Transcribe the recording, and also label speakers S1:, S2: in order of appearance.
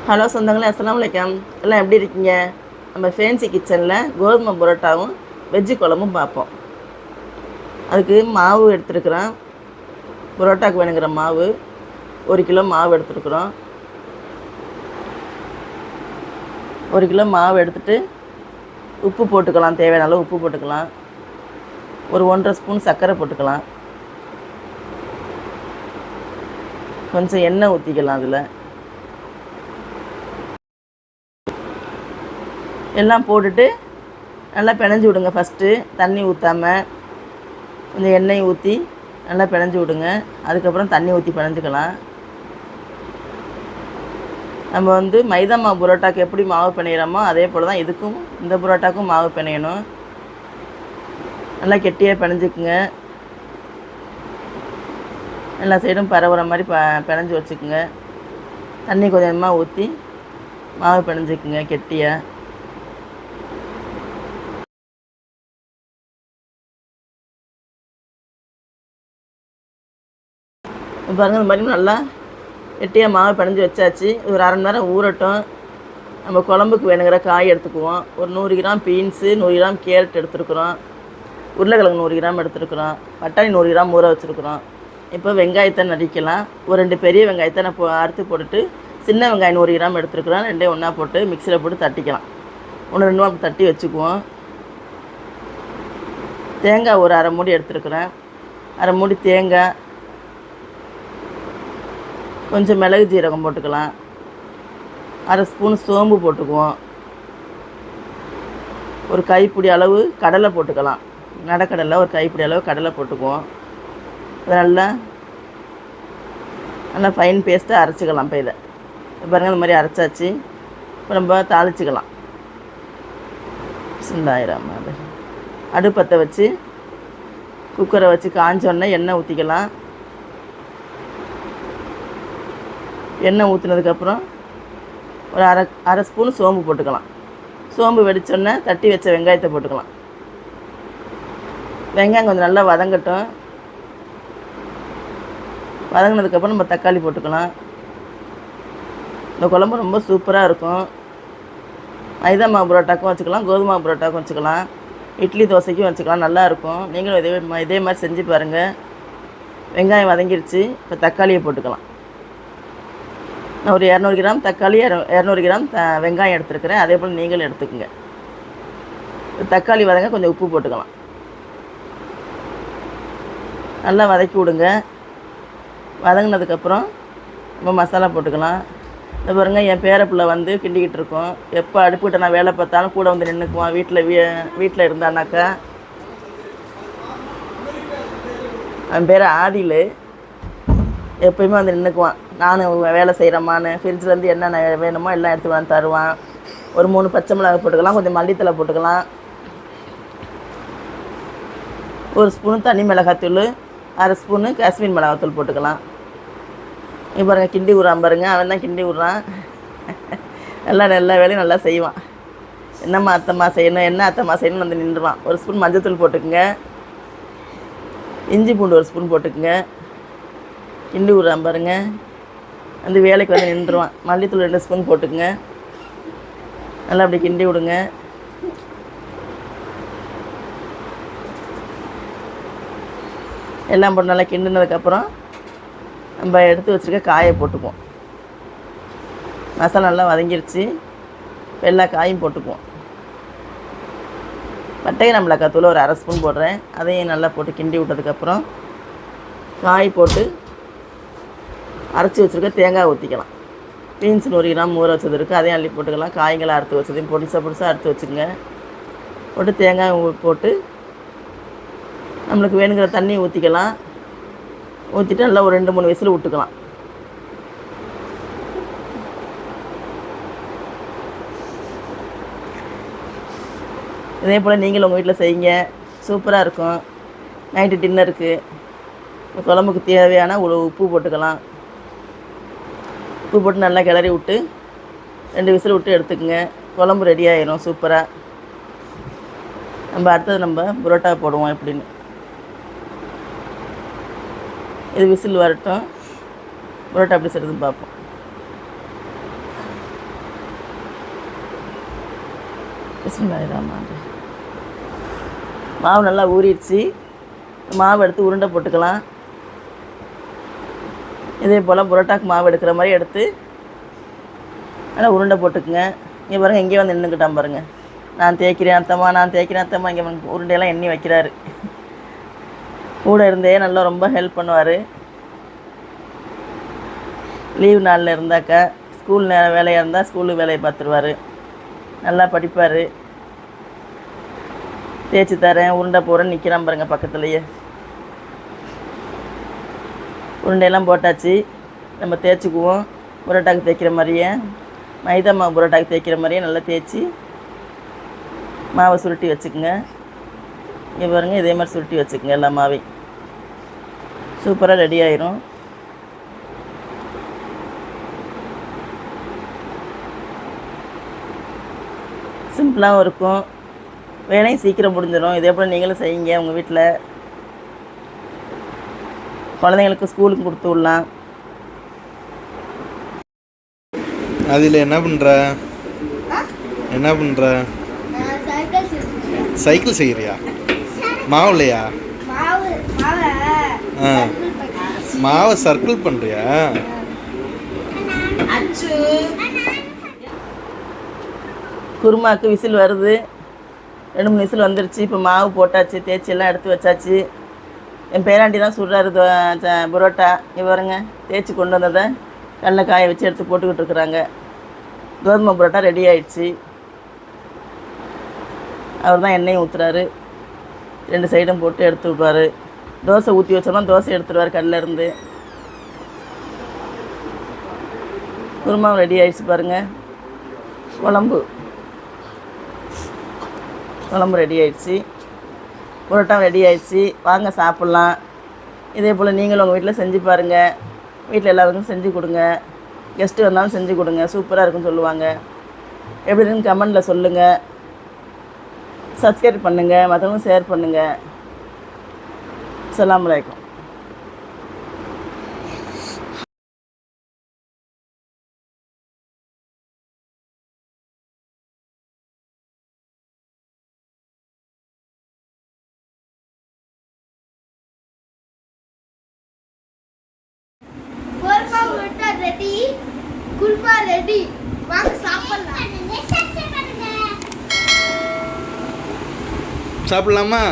S1: Hello சொந்தங்களே, அஸ்ஸலாமு அலைக்கும். எல்லாம் எப்படி இருக்கீங்க? நம்ம ஃபேன்சி கிச்சனில் கோதுமை புரோட்டாவும் வெஜ்ஜு குழம்பும் பார்ப்போம். அதுக்கு மாவு எடுத்துருக்குறோம். புரோட்டாவுக்கு வேணுங்கிற மாவு 1 கிலோ மாவு எடுத்துருக்குறோம். 1 கிலோ மாவு எடுத்துகிட்டு உப்பு போட்டுக்கலாம், தேவையான அளவு உப்பு போட்டுக்கலாம். ஒரு 1½ ஸ்பூன் சர்க்கரை போட்டுக்கலாம். கொஞ்சம் எண்ணெய் ஊற்றிக்கலாம். அதில் எல்லாம் போட்டுட்டு நல்லா பிணைஞ்சி விடுங்க. ஃபஸ்ட்டு தண்ணி ஊற்றாமல் கொஞ்சம் எண்ணெய் ஊற்றி நல்லா பிணைஞ்சி விடுங்க. அதுக்கப்புறம் தண்ணி ஊற்றி பிணைஞ்சிக்கலாம். நம்ம மைதா மாவு புரோட்டாக்கு எப்படி மாவு பிணையிறோமோ அதே போல் தான் இதுக்கும் இந்த புரோட்டாக்கும் மாவு பிணையணும். நல்லா கெட்டியாக பிணைஞ்சிக்குங்க. எல்லா சைடும் பரவுற மாதிரி பிணைஞ்சி வச்சுக்குங்க. தண்ணி கொஞ்சமாக ஊற்றி மாவு பிணைஞ்சிக்குங்க கெட்டியாக. பாருங்கள், இந்த மாதிரி நல்லா கெட்டியாக மாவு பிணைஞ்சி வச்சாச்சு. ஒரு அரை மணி நேரம் ஊறட்டும். நம்ம குழம்புக்கு வேணுங்கிற காய் எடுத்துக்குவோம். ஒரு 100 கிராம் பீன்ஸு, 100 கிராம் கேரட் எடுத்துருக்குறோம். உருளைக்கிழங்கு 100 கிராம் எடுத்துருக்குறோம். பட்டாணி 100 கிராம் ஊற வச்சுருக்குறோம். இப்போ வெங்காயத்தை நறுக்கலாம். ஒரு 2 பெரிய வெங்காயத்தை நான் அறுத்து போட்டுட்டு சின்ன வெங்காயம் 100 கிராம் எடுத்துருக்குறோம். 2 ஒன்றா போட்டு மிக்சியில் போட்டு தட்டிக்கலாம். 1-2 தட்டி வச்சுக்குவோம். தேங்காய் ஒரு அரை மூடி எடுத்துருக்குறேன். அரை மூடி தேங்காய், கொஞ்சம் மிளகு ஜீரகம் போட்டுக்கலாம். அரை ஸ்பூன் சோம்பு போட்டுக்குவோம். ஒரு கைப்பிடி அளவு கடலை போட்டுக்கலாம். நடக்கடலை ஒரு கைப்பிடி அளவு கடலை போட்டுக்குவோம். அதை நல்லா ஃபைன் பேஸ்ட்டாக அரைச்சிக்கலாம். இப்போ இதை பாருங்கள், இந்த மாதிரி அரைச்சாச்சு. இப்போ நம்ம தாளிச்சிக்கலாம். சிந்தாயிரம் அடுப்பத்தை வச்சு குக்கரை வச்சு காஞ்சோடனே எண்ணெய் ஊற்றிக்கலாம். எண்ணெய் ஊற்றினதுக்கப்புறம் ஒரு அரை ஸ்பூன் சோம்பு போட்டுக்கலாம். சோம்பு வெடிச்சோடனே தட்டி வச்ச வெங்காயத்தை போட்டுக்கலாம். வெங்காயம் கொஞ்சம் நல்லா வதங்கட்டும். வதங்கினதுக்கப்புறம் நம்ம தக்காளி போட்டுக்கலாம். இந்த குழம்பு ரொம்ப சூப்பராக இருக்கும். மைதா மாவு புரோட்டாக்கும் வச்சுக்கலாம், கோதுமை மாவு புரோட்டாக்கும் வச்சுக்கலாம், இட்லி தோசைக்கும் வச்சுக்கலாம். நல்லாயிருக்கும். நீங்களும் இதே மாதிரி செஞ்சு பாருங்கள். வெங்காயம் வதங்கிருச்சு. இப்போ தக்காளியை போட்டுக்கலாம். நான் ஒரு 200 கிராம் தக்காளி, 200 கிராம் வெங்காயம் எடுத்துருக்கிறேன். அதே போல் நீங்களும் எடுத்துக்கோங்க. தக்காளி வதங்க கொஞ்சம் உப்பு போட்டுக்கலாம். நல்லா வதக்கி விடுங்க. வதங்கினதுக்கப்புறம் நம்ம மசாலா போட்டுக்கலாம். இந்த பாருங்கள், என் பேரப்பிள்ளை கிண்டிக்கிட்டு இருக்கோம். எப்போ அடுப்புக்கிட்ட நான் வேலை பார்த்தாலும் கூட நின்றுக்குவான். வீட்டில் இருந்தானாக்கா. அவன் பேர் ஆதில். எப்போயுமே நின்றுக்குவான். நானும் வேலை செய்கிறம்மான்னு ஃப்ரிட்ஜிலேருந்து என்னென்ன வேணுமோ எல்லாம் எடுத்து தருவான். ஒரு 3 பச்சை மிளகாய் போட்டுக்கலாம், கொஞ்சம் மல்லித்தலை போட்டுக்கலாம், 1 ஸ்பூனு தனி மிளகாத்தூள், அரை ஸ்பூனு காஷ்மீர் மிளகாத்தூள் போட்டுக்கலாம். இப்போ பாருங்கள், கிண்டி விட்றான் பாருங்கள். அவன் தான் கிண்டி விட்றான். எல்லா வேலையும் நல்லா செய்வான். என்னம்மா அத்தைம்மா செய்யணும், என்ன அத்தைம்மா செய்யணும்னு நின்றுவான். 1 ஸ்பூன் மஞ்சத்தூள் போட்டுக்குங்க. இஞ்சி பூண்டு 1 ஸ்பூன் போட்டுக்குங்க. கிண்டி விட்றான் பாருங்கள். வேலைக்கு நின்றுவான். மல்லித்தூள் 2 ஸ்பூன் போட்டுக்குங்க. நல்லா அப்படி கிண்டி விடுங்க. எல்லாம் போட்டு நல்லா கிண்டினதுக்கப்புறம் நம்ம எடுத்து வச்சுருக்க காயை போட்டுக்குவோம். மசாலா நல்லா வதங்கிருச்சு. எல்லா காயும் போட்டுக்குவோம். பட்டை மிளகாய் தூள் ஒரு அரை ஸ்பூன் போடுறேன். அதையும் நல்லா போட்டு கிண்டி விட்டதுக்கப்புறம் காய் போட்டு அரைச்சி வச்சுருக்க தேங்காய் ஊற்றிக்கலாம். பீன்ஸ் 100 கிராம் ஊற வச்சது இருக்குது, அதையும் அள்ளி போட்டுக்கலாம். காய்களை அறுத்து வச்சதையும் பொடிசாக அறுத்து வச்சுக்கோங்க. போட்டு தேங்காய் போட்டு நம்மளுக்கு வேணுங்கிற தண்ணி ஊற்றிக்கலாம். ஊற்றிட்டு நல்லா ஒரு 2-3 விசில் விட்டுக்கலாம். இதே போல் நீங்களும் உங்கள் வீட்டில் செய்யுங்க. சூப்பராக இருக்கும். நைட்டு டின்னருக்கு குழம்புக்கு தேவையான உப்பு போட்டுக்கலாம். உப்பு போட்டு நல்லா கிளறி விட்டு 2 விசில் விட்டு எடுத்துக்கோங்க. குழம்பு ரெடி ஆயிரும் சூப்பராக. நம்ம அடுத்தது புரோட்டா போடுவோம் எப்படின்னு. இது விசில் வரட்டும். புரோட்டா எப்படி செய்கிறதுன்னு பார்ப்போம். பிஸ்மில்லாஹிர்ரஹ்மானிர்ரஹீம். மாவு நல்லா ஊறிடுச்சு. மாவு எடுத்து உருண்டை போட்டுக்கலாம். இதே போல் புரோட்டாக்கு மாவு எடுக்கிற மாதிரி எடுத்து நல்லா உருண்டை போட்டுக்குங்க. இங்கே பாருங்கள், எங்கேயே வந்து நின்றுக்கிட்டான் பாருங்கள். நான் தேய்க்கிறேன் அத்தம்மா இங்கே உருண்டையெல்லாம் எண்ணி வைக்கிறாரு. கூட இருந்தே நல்லா ரொம்ப ஹெல்ப் பண்ணுவார். லீவ் நாளில் இருந்தாக்கா ஸ்கூல் நேரம் வேலையாக இருந்தால் ஸ்கூலுக்கு வேலையை பார்த்துருவார். நல்லா படிப்பார். தேய்ச்சி தரேன், உருண்டை போடுறேன்னு நிற்கிறான் பாருங்கள் பக்கத்துலேயே. உருண்டையெல்லாம் போட்டாச்சு. நம்ம தேய்ச்சிக்குவோம். புரோட்டாக்கு தேய்க்கிற மாதிரியே, மைதா மாவு புரோட்டாக்கு தேய்க்கிற மாதிரியே நல்லா தேய்ச்சி மாவை சுருட்டி வச்சுக்கோங்க. இங்கே பாருங்கள், இதே மாதிரி சுருட்டி வச்சுக்கோங்க. எல்லா மாவையும் சூப்பராக ரெடி ஆயிரும். சிம்பிளாகவும் இருக்கும், வேலையும் சீக்கிரம் முடிஞ்சிடும். இதே போல் நீங்களும் செய்யுங்க உங்கள் வீட்டில். குழந்தைங்களுக்கு ஸ்கூலுக்கு கொடுத்து விடலாம்.
S2: அதில் என்ன பண்ணுற? சைக்கிள் செய்கிறியா? மாவுலையா? மாவை சர்க்கிள் பண்ணுறியா?
S1: குருமாவுக்கு விசில் வருது. 2-3 விசில் வந்துருச்சு. இப்போ மாவு போட்டாச்சு, தேய்ச்சி எல்லாம் எடுத்து வச்சாச்சு. என் பேராண்டி தான் சுடுறாரு புரோட்டா. பாருங்க, தேய்ச்சி கொண்டு வந்ததை கடலை காய வச்சு எடுத்து போட்டுக்கிட்டு இருக்கிறாங்க. கோதுமை புரோட்டா ரெடி ஆயிடுச்சு. அவர் தான் எண்ணெயும் ஊற்றுறாரு. 2 சைடும் போட்டு எடுத்து விட்ருவார். தோசை ஊற்றி வச்சோம்னா தோசை எடுத்துடுவார் கடலேருந்து. குருமாவும் ரெடி ஆயிடுச்சு பாருங்கள். குழம்பு ரெடி ஆயிடுச்சு. புரோட்டா ரெடி ஆயிடுச்சு. வாங்க சாப்பிட்லாம். இதே போல் நீங்களும் உங்கள் வீட்டில் செஞ்சு பாருங்கள். வீட்டில் எல்லாருக்கும் செஞ்சு கொடுங்க. கெஸ்ட்டு வந்தாலும் செஞ்சு கொடுங்க. சூப்பராக இருக்குன்னு சொல்லுவாங்க. எப்படின்னு கமெண்டில் சொல்லுங்கள். சப்ஸ்கிரைப் பண்ணுங்கள், மற்றவங்களும் ஷேர் பண்ணுங்கள். அஸ்ஸலாமு அலைக்கும்.
S3: Ready, kurma ready. வாங்க சாப்பிடலாம்.
S2: சாப்பிடலாமா?